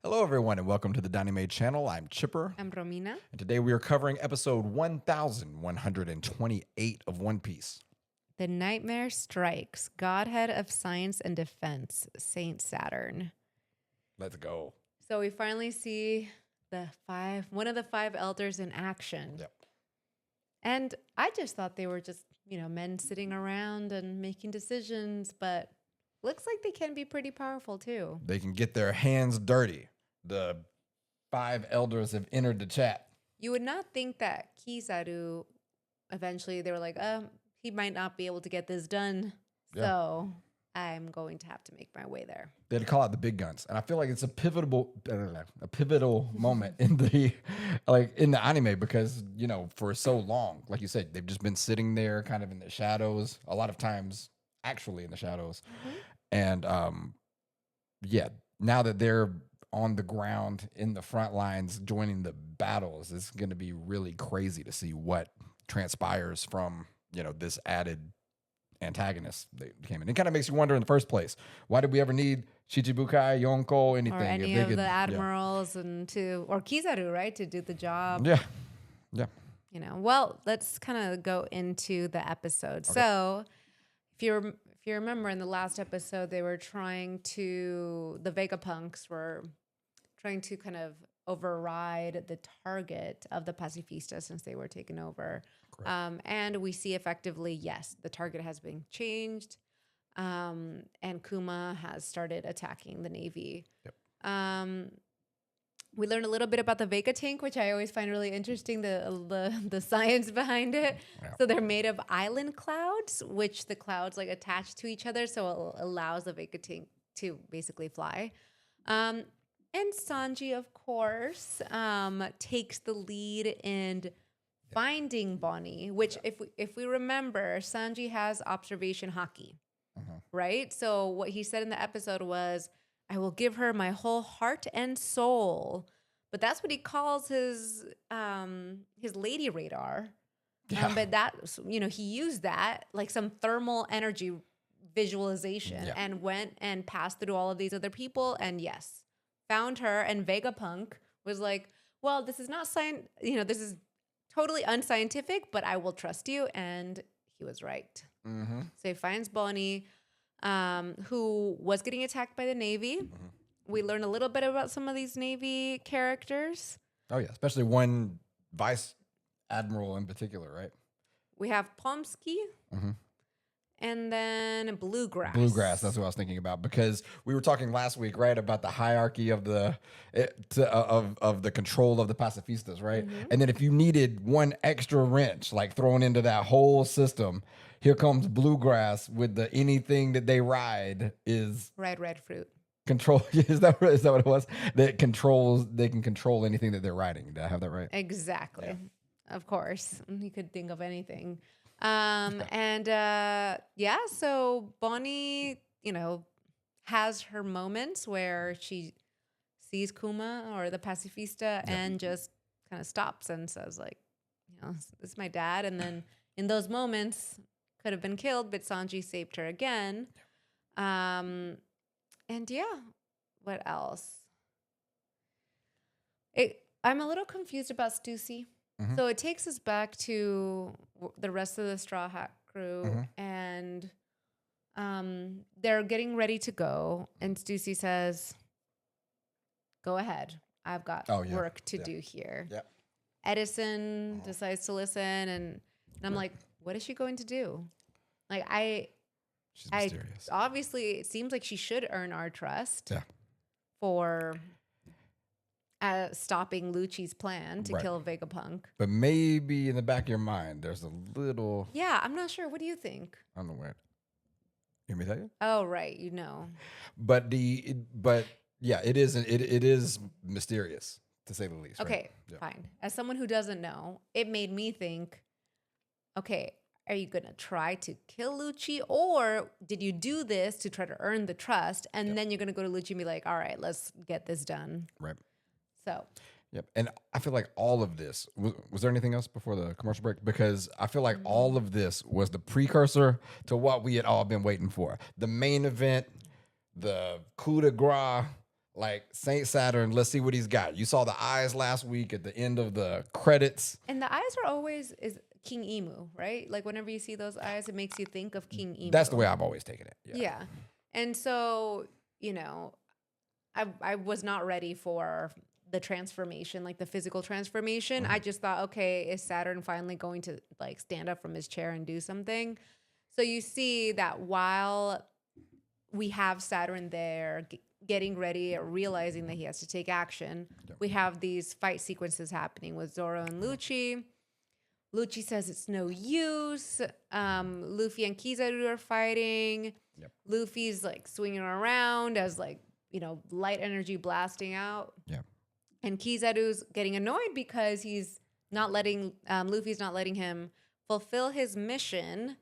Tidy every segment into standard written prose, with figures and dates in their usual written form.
Hello, everyone, and welcome to the Dynamade channel. I'm Chipper, I'm Romina. and today we are covering episode 1128 of One Piece. The nightmare strikes. Godhead of science and defense, Saint Saturn. Let's go. So we finally see one of the five elders in action. Yep. And I just thought they were just, men sitting around and making decisions, but looks like they can be pretty powerful too. They can get their hands dirty. The five elders have entered the chat. You would not think that Kizaru, eventually they were like, he might not be able to get this done. Yeah. So I'm going to have to make my way there. They had to call out the big guns, and I feel like it's a pivotal moment in the anime because for so long, like you said, they've just been sitting there, kind of in the shadows. A lot of times, actually in the shadows, and now that they're on the ground in the front lines, joining the battles, it's going to be really crazy to see what transpires from this added antagonist that came in. It kind of makes you wonder in the first place, why did we ever need Shichibukai, Yonko, anything? Or any of the admirals or Kizaru, right, to do the job. Yeah. Well, let's kind of go into the episode. Okay. So if you remember in the last episode, the Vegapunks were trying to kind of override the target of the Pacifista since they were taken over. And we see effectively, yes, the target has been changed, and Kuma has started attacking the Navy. Yep. We learned a little bit about the Vega tank, which I always find really interesting, the science behind it. Yeah. So they're made of island clouds, which the clouds attach to each other, so it allows the Vega tank to basically fly. And Sanji, of course, takes the lead in finding Bonnie, which if we remember, Sanji has observation haki, right? So what he said in the episode was, I will give her my whole heart and soul. But that's what he calls his lady radar. Yeah. But that, he used that like some thermal energy visualization and went and passed through all of these other people. And yes, found her, and Vegapunk was like, well, this is not this is totally unscientific, but I will trust you. And he was right. Mm-hmm. So he finds Bonnie, who was getting attacked by the Navy. Mm-hmm. We learn a little bit about some of these Navy characters. Oh, yeah. Especially one vice admiral in particular, right? We have Pomsky. Mm-hmm. And then Bluegrass. Bluegrass, that's what I was thinking about, because we were talking last week, right, about the hierarchy of the control of the pacifistas, right? Mm-hmm. And then if you needed one extra wrench, thrown into that whole system, here comes Bluegrass with the anything that they ride is red fruit. Control. Is that what it was? They can control anything that they're riding. Did I have that right? Exactly. Yeah. Of course, you could think of anything. So Bonnie, has her moments where she sees Kuma or the Pacifista and just kind of stops and says this is my dad. And then in those moments could have been killed, but Sanji saved her again. What else? I'm a little confused about Stussy. Mm-hmm. So it takes us back to the rest of the Straw Hat crew, and they're getting ready to go. And Stussy says, "Go ahead. I've got work to do here." Yeah. Edison decides to listen, and I'm like, "What is she going to do?" She's mysterious. Obviously, it seems like she should earn our trust for stopping Lucci's plan to kill Vegapunk. But maybe in the back of your mind, there's a little... Yeah, I'm not sure. What do you think? I don't know where. You want me to tell you? Oh, right. But it is mysterious, to say the least. Okay, right? Fine. As someone who doesn't know, it made me think, okay, are you going to try to kill Lucci, or did you do this to try to earn the trust, and then you're going to go to Lucci and be like, all right, let's get this done. Right. So. Yep. And I feel like all of this, was there anything else before the commercial break? Because I feel like all of this was the precursor to what we had all been waiting for. The main event, the coup de grace, Like Saint Saturn, let's see what he's got. You saw the eyes last week at the end of the credits. And the eyes are always is King Emu, right? Like whenever you see those eyes, it makes you think of King Emu. That's the way I've always taken it. Yeah. Yeah. And so, I was not ready for the transformation, like the physical transformation. I just thought, okay, is Saturn finally going to like stand up from his chair and do something? So you see that while we have Saturn there getting ready, realizing that he has to take action, we have these fight sequences happening with Zoro and Lucci. Lucci says it's no use. Luffy and Kizaru are fighting. Yep. Luffy's like swinging around as like, light energy blasting out. Yeah. And Kizaru's getting annoyed because he's not letting, Luffy's not letting him fulfill his mission.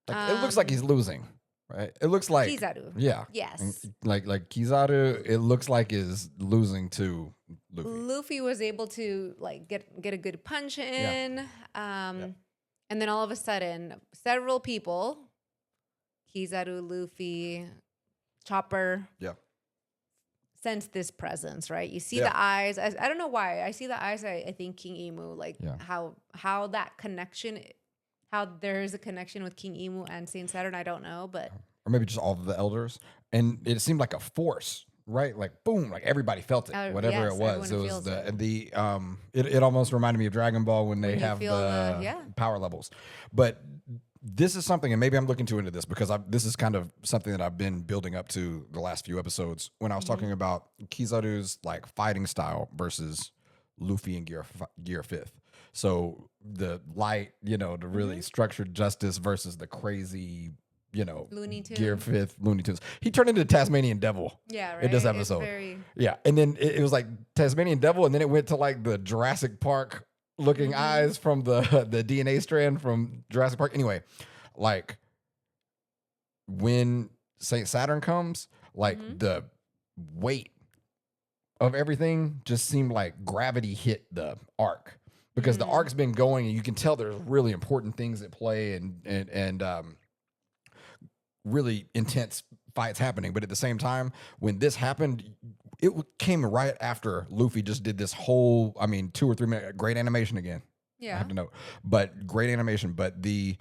Like, it looks like he's losing, right? It looks like Kizaru. Yeah. Yes. Like Kizaru, it looks like is losing to Luffy. Luffy was able to like get a good punch in. And then all of a sudden, several people, Kizaru, Luffy, Chopper, sense this presence, right? You see the eyes. I don't know why. I see the eyes. I think King Emu, like how that connection, how there's a connection with King Emu and Saint Saturn. I don't know, but or maybe just all of the elders. And it seemed like a force, right? Like boom, like everybody felt it. Whatever it was, it was it almost reminded me of Dragon Ball when they have the power levels. But this is something, and maybe I'm looking too into this because this is kind of something that I've been building up to the last few episodes when I was talking about Kizaru's like fighting style versus Luffy and Gear 5th. So the light, the really structured justice versus the crazy, Looney Tunes. Gear 5th Looney Tunes. He turned into Tasmanian Devil. Yeah, right. In this episode. Yeah, and then it was like Tasmanian Devil, and then it went to like the Jurassic Park looking eyes from the DNA strand from Jurassic Park. Anyway, like when Saint Saturn comes, like the weight of everything just seemed like gravity hit the arc because the arc's been going, and you can tell there's really important things at play and really intense fights happening. But at the same time, when this happened, it came right after Luffy just did this whole, 2 or 3 minute great animation again. Yeah. I have to know, but great animation. But it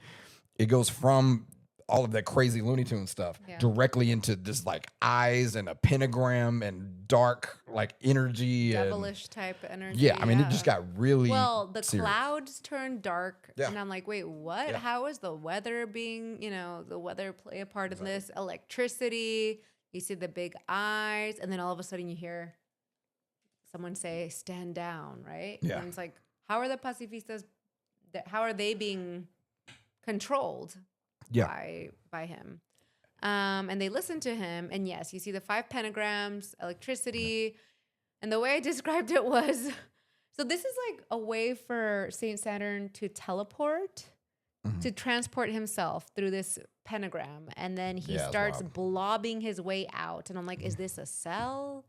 goes from all of that crazy Looney Tunes stuff directly into this like eyes and a pentagram and dark like energy, devilish type energy. Yeah, it just got really the serious. Clouds turned dark, and I'm like, wait, what? Yeah. How is the weather being? The weather play a part in this? Electricity. You see the big eyes, and then all of a sudden you hear someone say, "Stand down," right? Yeah. And it's like, how are the pacifistas? How are they being controlled? By him. And they listen to him. And yes, you see the 5 pentagrams, electricity. And the way I described it was, so this is like a way for Saint Saturn to teleport, to transport himself through this pentagram. And then he starts blobbing his way out. And I'm like, is this a cell?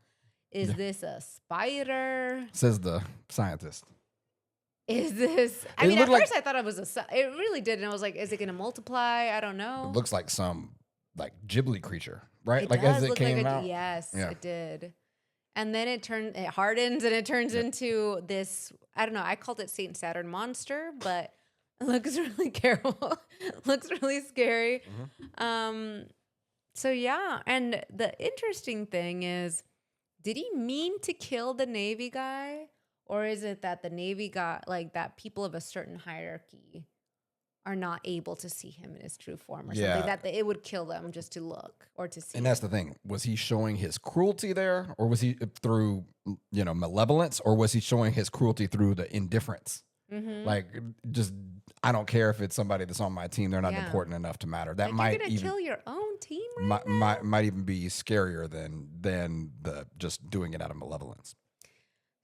Is this a spider? Says the scientist. Is this? At first I thought it was it really did, and I was like, "Is it going to multiply?" I don't know. It looks like some like Ghibli creature, right? It like does as it look came like out. Yes, it did. And then it hardens, and it turns into this. I don't know. I called it Saint Saturn monster, but it looks really terrible. Looks really scary. So yeah, and the interesting thing is, did he mean to kill the Navy guy? Or is it that the Navy got like that people of a certain hierarchy are not able to see him in his true form or something, that it would kill them just to look or to see. And that's the thing. Was he showing his cruelty there, or was he through, malevolence, or was he showing his cruelty through the indifference? Like, just, I don't care if it's somebody that's on my team. They're not important enough to matter. That might you're gonna kill your own team might even be scarier than the just doing it out of malevolence.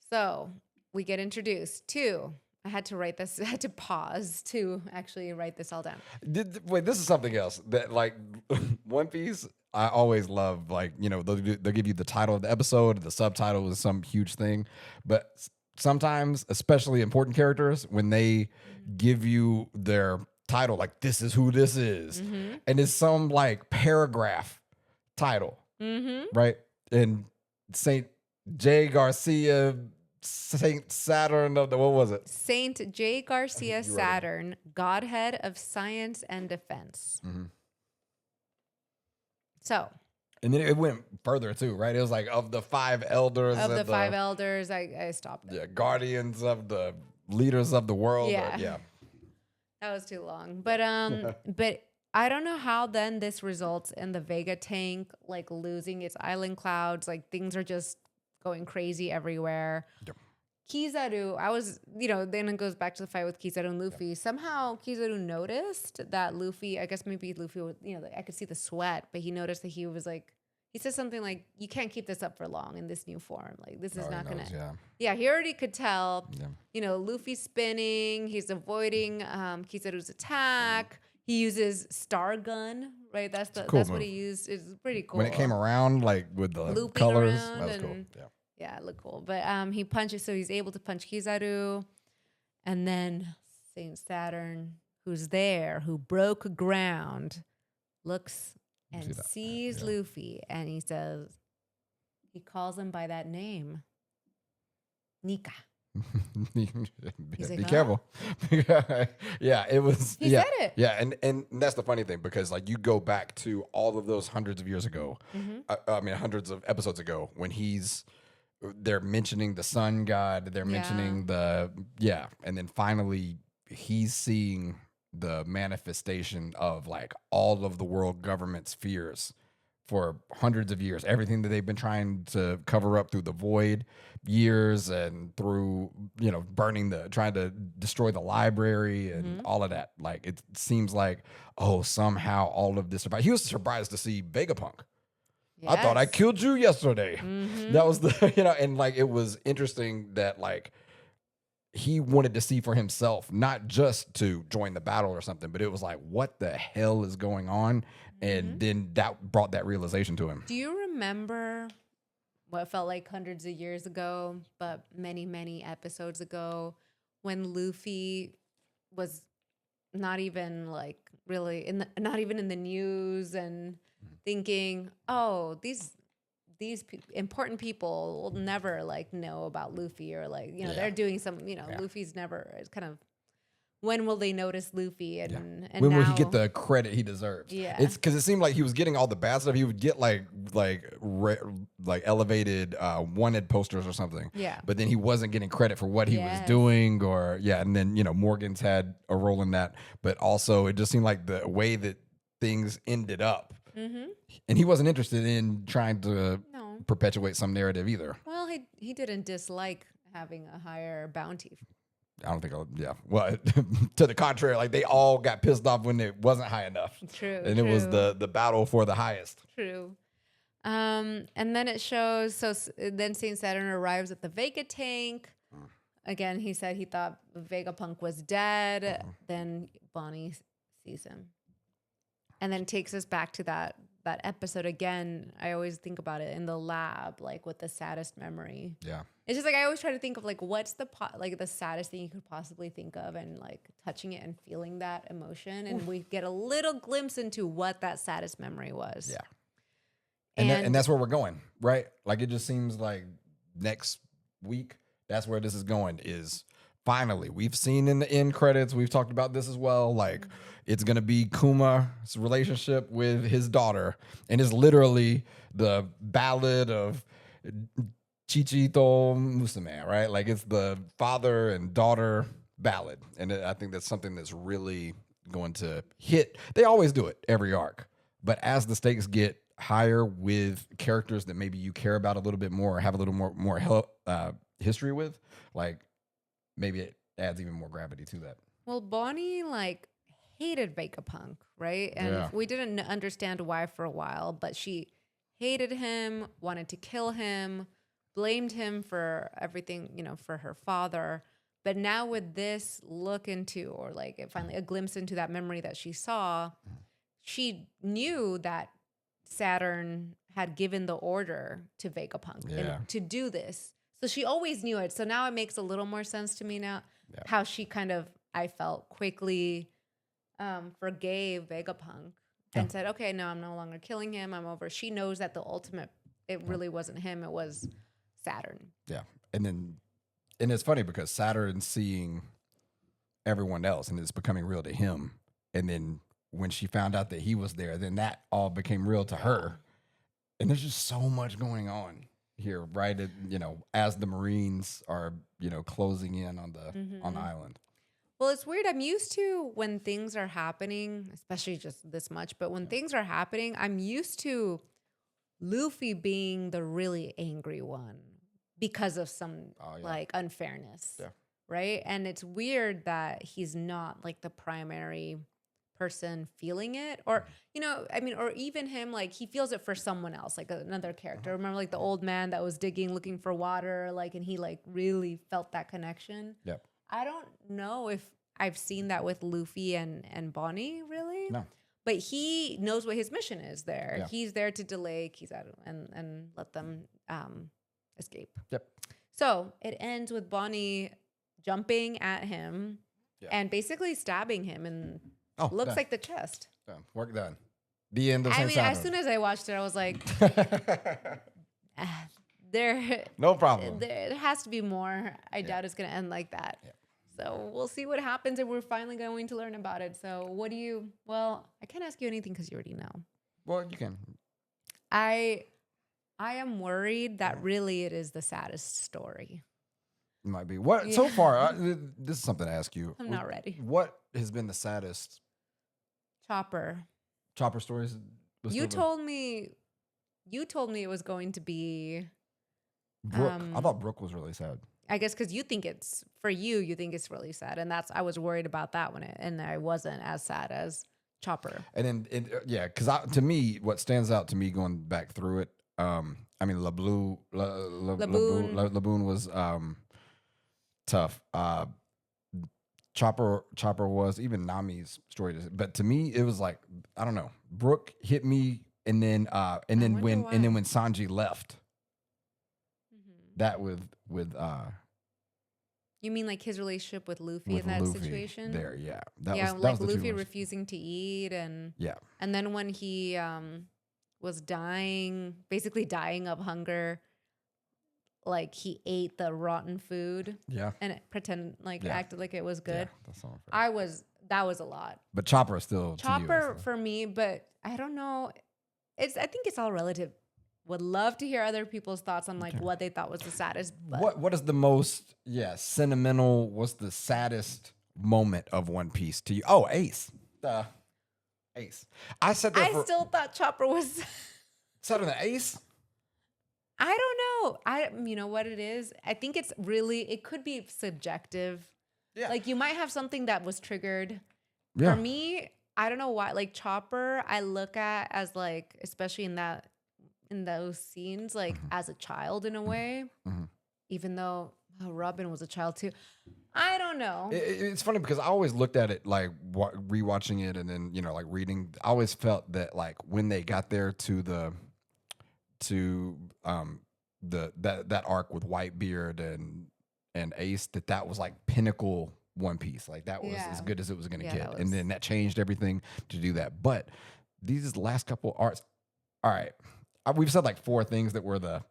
So we get introduced to, I had to pause to actually write this all down. Wait, this is something else that like One Piece, I always love, like, they'll give you the title of the episode, the subtitle is some huge thing. But sometimes, especially important characters, when they give you their title, like this is who this is, and it's some like paragraph title, right? And Saint J. Garcia, Saint Saturn of the, what was it? Saint J. Garcia You wrote it. Saturn, Godhead of Science and Defense. Mm-hmm. So, And then it went further too, right? It was like of the 5 elders. of the 5 elders, I stopped it. Yeah, guardians of the leaders of the world. Yeah. Yeah. That was too long. But but I don't know how then this results in the Vega tank like losing its island clouds. Like things are just going crazy everywhere. Yep. Kizaru, I was, then it goes back to the fight with Kizaru and Luffy. Yep. Somehow Kizaru noticed that Luffy, I guess maybe Luffy, I could see the sweat, but he noticed that he was like, he said something like, you can't keep this up for long in this new form. Like, this is not going to. Yeah, he already could tell. Yeah. Luffy's spinning. He's avoiding Kizaru's attack. He uses Star Gun, right? That's what he used. It's pretty cool. When it came around, like with the looping colors, that was cool. Yeah. Yeah, it looked cool. But he punches, so he's able to punch Kizaru. And then Saint Saturn, who's there, who broke ground, looks and sees Luffy, and he says, he calls him by that name, Nika. Be careful. Yeah, it was. He said it. Yeah, and that's the funny thing, because like you go back to all of those hundreds of years ago, hundreds of episodes ago, when they're mentioning the sun god, they're mentioning and then finally he's seeing the manifestation of like all of the world government's fears for hundreds of years, everything that they've been trying to cover up through the void years and through, trying to destroy the library and all of that. Like, it seems like, somehow all of this, he was surprised to see Vegapunk. Yes. I thought I killed you yesterday. Mm-hmm. That was and like, it was interesting that like, he wanted to see for himself, not just to join the battle or something, but it was like, what the hell is going on? And then that brought that realization to him. Do you remember what felt like hundreds of years ago, but many, many episodes ago, when Luffy was not even like really not even in the news and thinking, these important people will never like know about Luffy, or like, they're doing some, Luffy's never, it's kind of, when will they notice Luffy? And when will he get the credit he deserves? Yeah. It's because it seemed like he was getting all the bad stuff. He would get like elevated wanted posters or something. Yeah. But then he wasn't getting credit for what he was doing, and then, Morgan's had a role in that. But also it just seemed like the way that things ended up. Mm-hmm. And he wasn't interested in trying to perpetuate some narrative either. Well, he didn't dislike having a higher bounty. I don't think Well, to the contrary, like they all got pissed off when it wasn't high enough. True. And it was the battle for the highest. True. And then it shows, then Saint Saturn arrives at the Vega tank. Again, he said he thought Vegapunk was dead. Then Bonnie sees him. And then takes us back to that episode again. I always think about it in the lab, like with the saddest memory. Yeah. It's just like, I always try to think of like, what's the saddest thing you could possibly think of, and like touching it and feeling that emotion. And we get a little glimpse into what that saddest memory was. Yeah. And that's where we're going, right? Like, it just seems like next week, that's where this is going, is finally, we've seen in the end credits, we've talked about this as well, like, it's going to be Kuma's relationship with his daughter, and it's literally the ballad of Chichito Musume, right? Like, it's the father and daughter ballad, and I think that's something that's really going to hit. They always do it every arc, but as the stakes get higher with characters that maybe you care about a little bit more, or have a little more history with, like, maybe it adds even more gravity to that. Well, Bonnie like hated Vegapunk, right? And we didn't understand why for a while, but she hated him, wanted to kill him, blamed him for everything, for her father. But now with this look into, or like finally a glimpse into that memory that she saw, she knew that Saturn had given the order to Vegapunk to do this. So she always knew it. So now it makes a little more sense to me now how she kind of, I felt, quickly forgave Vegapunk and said, okay, no, I'm no longer killing him. I'm over. She knows that the ultimate it really wasn't him. It was Saturn. Yeah. And it's funny because Saturn seeing everyone else and it's becoming real to him. And then when she found out that he was there, then that all became real to her. And there's just so much going on here, right? As the Marines are, closing in on the island. Well, it's weird. I'm used to when things are happening, especially just this much, but when things are happening, I'm used to Luffy being the really angry one because of some like unfairness. Yeah. Right. And it's weird that he's not like the primary person feeling it, or or even him, like he feels it for someone else, like another character. Remember, like the old man that was digging, looking for water, like, and he like really felt that connection. Yep. I don't know if I've seen that with Luffy and Bonnie, really. No. But he knows what his mission is there. Yeah. He's there to delay Kizaru and let them escape. Yep. So it ends with Bonnie jumping at him and basically stabbing him, and looks done. like the chest. Done. Work done. The end of I Saint mean, Saturn. as soon as I watched it, I was like, there. No problem. There has to be more. I doubt it's going to end like that. Yeah. So we'll see what happens, and we're finally going to learn about it. So what do you? Well, I can't ask you anything because you already know. Well, you can. I am worried that really it is the saddest story. It might be. What so far? This is something to ask you. I'm not ready. What has been the saddest Chopper stories? You told me it was going to be Brooke. I thought Brooke was really sad. I guess because you think it's really sad, and I was worried about that one, and I wasn't as sad as Chopper. And then because to me, what stands out to me going back through it, I mean, Laboon was tough. Chopper was, even Nami's story, but to me it was like, I don't know. Brooke hit me, and then when Sanji left, that with you mean like his relationship with Luffy in that situation? There, yeah, that was Luffy refusing to eat, and then when he was basically dying of hunger. Like he ate the rotten food, and acted like it was good. Yeah, that's all fair. That was a lot. But Chopper is still Chopper for me, but I don't know. I think it's all relative. Would love to hear other people's thoughts on like what they thought was the saddest. But what is the most sentimental? What's the saddest moment of One Piece to you? Oh, Ace. Ace. I said that. I still thought Chopper was sadder than Ace. I don't know. You know what it is? I think it could be subjective. Yeah. Like you might have something that was triggered. Yeah. For me, I don't know why. Like Chopper, I look at as like, especially in those scenes, like as a child in a way, even though Robin was a child too. I don't know. It's funny because I always looked at it like rewatching it and then, like reading. I always felt that like when they got there to that arc with Whitebeard and Ace, that was like pinnacle One Piece. Like that was as good as it was going to get. And then that changed everything to do that. But these last couple arcs, all right, we've said like 4 things that were the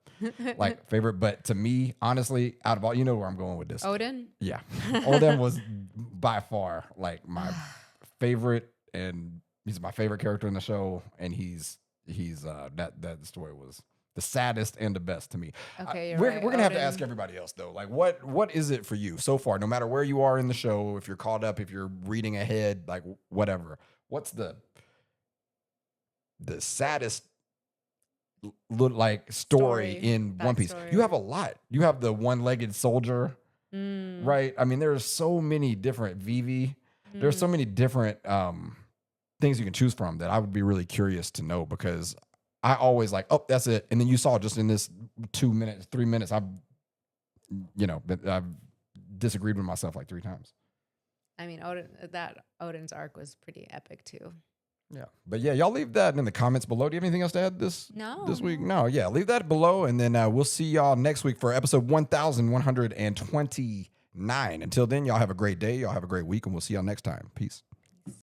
like favorite, but to me, honestly, out of all, you know where I'm going with this. Odin? Yeah. Odin was by far like my favorite, and he's my favorite character in the show, and he's that story was the saddest and the best to me. Okay, we're gonna have to ask everybody else though. Like, what is it for you so far? No matter where you are in the show, if you're caught up, if you're reading ahead, like whatever. What's the saddest story in One Piece? You have a lot. You have the one-legged soldier, right? I mean, there's so many different Vivi. There's so many different things you can choose from that I would be really curious to know, because I always like, oh, that's it. And then you saw just in this 2 minutes, 3 minutes, I've disagreed with myself like 3 times. I mean, Odin's arc was pretty epic too. Yeah. But yeah, y'all leave that in the comments below. Do you have anything else to add this week? No. Yeah. Leave that below. And then we'll see y'all next week for episode 1129. Until then, y'all have a great day. Y'all have a great week, and we'll see y'all next time. Peace.